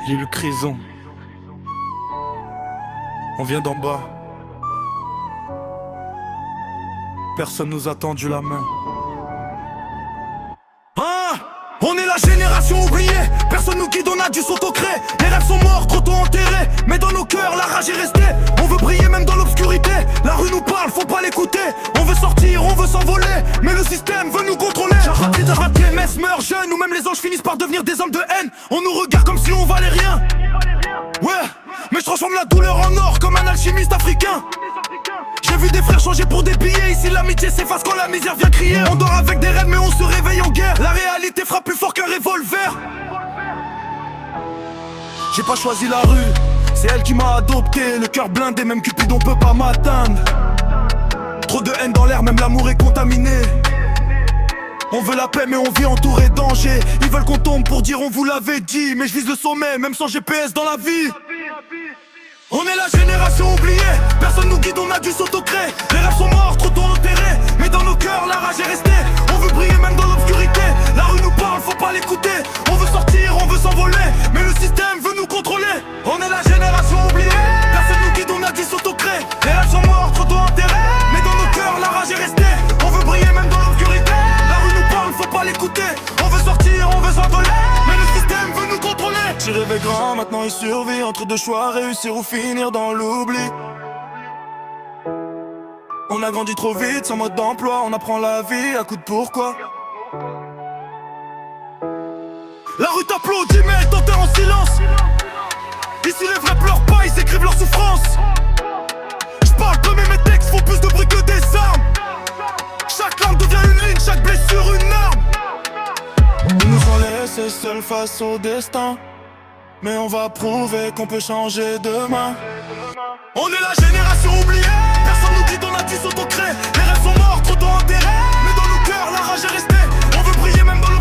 L'île Crison. On vient d'en bas. Personne nous a tendu la main. Hein? On est la génération oubliée. Personne nous guide, on a dû s'autocréer. Les rêves sont morts, trop tôt enterrés. Mais dans nos cœurs, la rage est restée. On veut briller même dans l'obscurité. La rue nous parle, faut pas l'écouter. On veut sortir, on veut s'envoler. Mais le système veut nous contrôler. Raté, Metz meurt jeune. Ou même les anges finissent par devenir des hommes de haine. On nous regarde comme si on valait rien. Ouais, mais je transforme la douleur en or comme un alchimiste africain. J'ai vu des frères changer pour des billets. Ici l'amitié s'efface quand la misère vient crier. On dort avec des rêves mais on se réveille en guerre. La réalité frappe plus fort qu'un revolver. J'ai pas choisi la rue, c'est elle qui m'a adopté. Le cœur blindé, même Cupidon peut pas m'atteindre. Trop de haine dans l'air, même l'amour est contaminé. On veut la paix mais on vit entouré de danger. Ils veulent qu'on tombe pour dire on vous l'avait dit. Mais je vise le sommet, même sans GPS dans la vie. On est la génération oubliée. Personne nous guide, on a dû s'autocréer. Les rêves sont morts, trop tôt enterrés. Mais dans nos cœurs, la rage est restée. On veut briller même dans l'obscurité. La rue nous parle, faut pas l'écouter. On veut sortir, on veut s'envoler. Mais le système veut nous contrôler. On est la génération oubliée. Personne nous guide, on a dû s'autocréer. Les rêves sont morts, trop tôt enterrés. Mais dans nos cœurs, la rage est restée. On veut briller même dans l'obscurité. La rue nous parle, faut pas l'écouter. On veut sortir, on veut s'envoler. Mais le système veut nous contrôler. J'ai rêvé grand, maintenant il survit entre deux choix, réussir ou finir dans l'oubli. On a grandi trop vite, sans mode d'emploi, on apprend la vie à coup de pourquoi. La rue t'applaudit mais elle t'enterre en silence. Ici les vrais pleurent pas, ils écrivent leur souffrance. J'parle peu mais mes textes font plus de bruit que des armes. Chaque larme devient une ligne, chaque blessure une arme. Ils nous ont laissés seuls face au destin. Mais on va prouver qu'on peut changer demain. On est la génération oubliée. Personne nous dit on a dû s'autocréer. Les rêves sont morts, trop tôt enterrés. Mais dans nos cœurs la rage est restée. On veut briller même dans